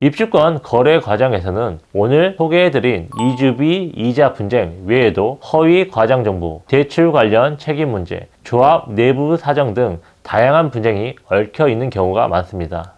입주권 거래 과정에서는 오늘 소개해드린 이주비 이자 분쟁 외에도 허위 과장 정보, 대출 관련 책임 문제, 조합 내부 사정 등 다양한 분쟁이 얽혀 있는 경우가 많습니다.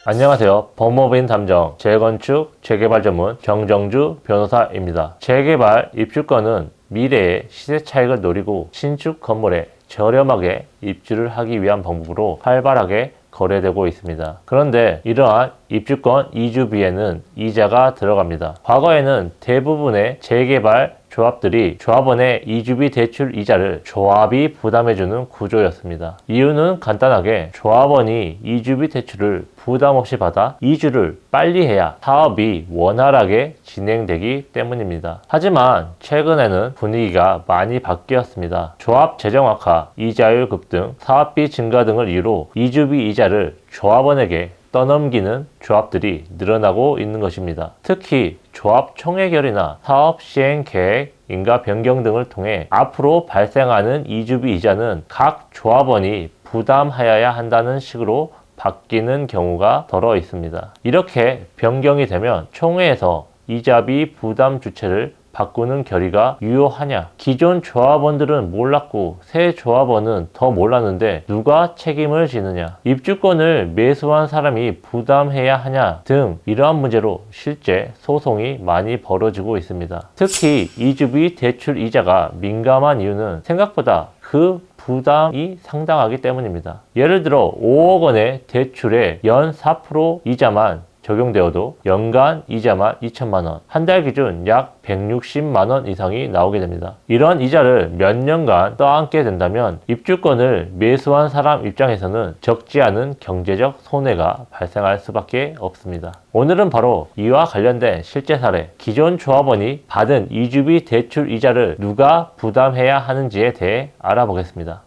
안녕하세요. 법무법인 담정, 재건축, 재개발 전문 정정주 변호사입니다. 재개발, 입주권은 미래의 시세 차익을 노리고 신축 건물에 저렴하게 입주를 하기 위한 방법으로 활발하게 거래되고 있습니다. 그런데 이러한 입주권 이주비에는 이자가 들어갑니다. 과거에는 대부분의 재개발 조합들이 조합원의 이주비 대출 이자를 조합이 부담해주는 구조였습니다. 이유는 간단하게 조합원이 이주비 대출을 부담 없이 받아 이주를 빨리 해야 사업이 원활하게 진행되기 때문입니다. 하지만 최근에는 분위기가 많이 바뀌었습니다. 조합 재정 악화, 이자율 급등, 사업비 증가 등을 이유로 이주비 이자를 조합원에게 떠넘기는 조합들이 늘어나고 있는 것입니다. 특히 조합 총회결이나 사업 시행 계획, 인가 변경 등을 통해 앞으로 발생하는 이주비 이자는 각 조합원이 부담하여야 한다는 식으로 바뀌는 경우가 더러 있습니다. 이렇게 변경이 되면 총회에서 이자비 부담 주체를 바꾸는 결의가 유효하냐? 기존 조합원들은 몰랐고 새 조합원은 더 몰랐는데 누가 책임을 지느냐? 입주권을 매수한 사람이 부담해야 하냐? 등 이러한 문제로 실제 소송이 많이 벌어지고 있습니다. 특히 이주비 대출 이자가 민감한 이유는 생각보다 그 부담이 상당하기 때문입니다. 예를 들어 5억 원의 대출에 연 4% 이자만 적용되어도 연간 이자만 2천만 원, 한 달 기준 약 160만 원 이상이 나오게 됩니다. 이런 이자를 몇 년간 떠안게 된다면 입주권을 매수한 사람 입장에서는 적지 않은 경제적 손해가 발생할 수밖에 없습니다. 오늘은 바로 이와 관련된 실제 사례, 기존 조합원이 받은 이주비 대출 이자를 누가 부담해야 하는지에 대해 알아보겠습니다.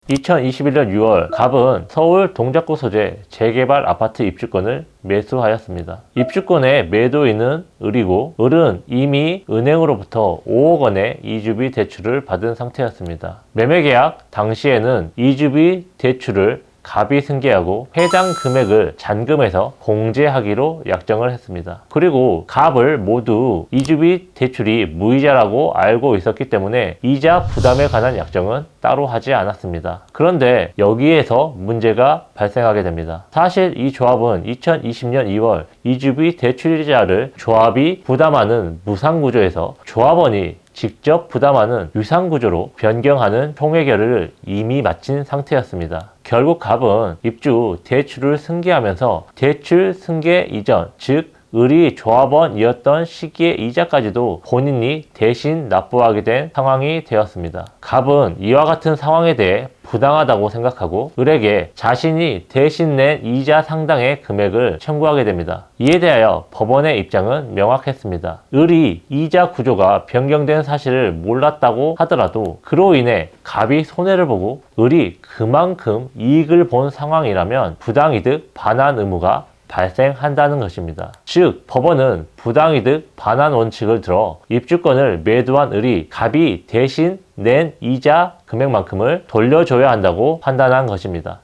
2021년 6월 갑은 서울 동작구 소재 재개발 아파트 입주권을 매수하였습니다. 입주권의 매도인은 을이고 을은 이미 은행으로부터 5억 원의 이주비 대출을 받은 상태였습니다. 매매계약 당시에는 이주비 대출을 갑이 승계하고 해당 금액을 잔금해서 공제하기로 약정을 했습니다. 그리고 갑을 모두 이주비 대출이 무이자라고 알고 있었기 때문에 이자 부담에 관한 약정은 따로 하지 않았습니다. 그런데 여기에서 문제가 발생하게 됩니다. 사실 이 조합은 2020년 2월 이주비 대출이자를 조합이 부담하는 무상구조에서 조합원이 직접 부담하는 유상구조로 변경하는 총회결의를 이미 마친 상태였습니다. 결국 갑은 입주 대출을 승계하면서 대출 승계 이전, 즉 을이 조합원이었던 시기의 이자까지도 본인이 대신 납부하게 된 상황이 되었습니다. 갑은 이와 같은 상황에 대해 부당하다고 생각하고 을에게 자신이 대신 낸 이자 상당의 금액을 청구하게 됩니다. 이에 대하여 법원의 입장은 명확했습니다. 을이 이자 구조가 변경된 사실을 몰랐다고 하더라도 그로 인해 갑이 손해를 보고 을이 그만큼 이익을 본 상황이라면 부당이득 반환 의무가 발생한다는 것입니다. 즉 법원은 부당이득 반환 원칙을 들어 입주권을 매도한 을이 갑이 대신 낸 이자 금액만큼을 돌려줘야 한다고 판단한 것입니다.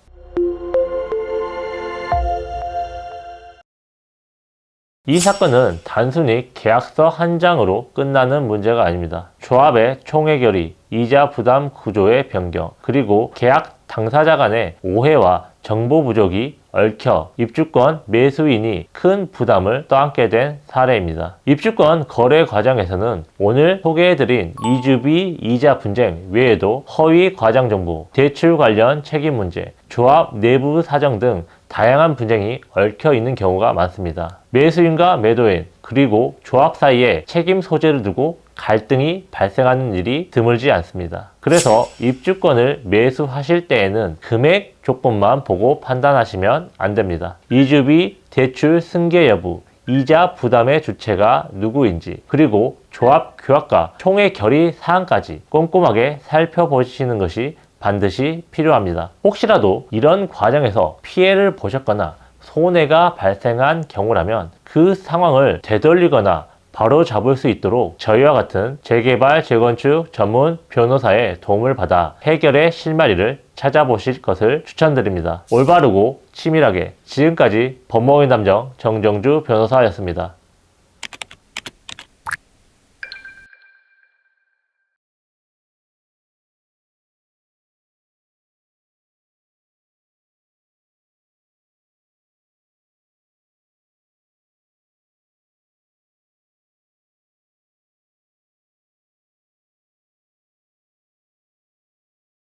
이 사건은 단순히 계약서 한 장으로 끝나는 문제가 아닙니다. 조합의 총회결의, 이자 부담 구조의 변경, 그리고 계약 당사자 간의 오해와 정보 부족이 얽혀 입주권 매수인이 큰 부담을 떠안게 된 사례입니다. 입주권 거래 과정에서는 오늘 소개해드린 이주비 이자 분쟁 외에도 허위 과장 정보, 대출 관련 책임 문제, 조합 내부 사정 등 다양한 분쟁이 얽혀 있는 경우가 많습니다. 매수인과 매도인, 그리고 조합 사이에 책임 소재를 두고 갈등이 발생하는 일이 드물지 않습니다. 그래서 입주권을 매수하실 때에는 금액 조건만 보고 판단하시면 안 됩니다. 이주비 대출 승계 여부, 이자 부담의 주체가 누구인지, 그리고 조합 규약과 총회 결의 사항까지 꼼꼼하게 살펴보시는 것이 반드시 필요합니다. 혹시라도 이런 과정에서 피해를 보셨거나 손해가 발생한 경우라면 그 상황을 되돌리거나 바로 잡을 수 있도록 저희와 같은 재개발, 재건축 전문 변호사의 도움을 받아 해결의 실마리를 찾아보실 것을 추천드립니다. 올바르고 치밀하게 지금까지 법무법인 담정 정정주 변호사였습니다.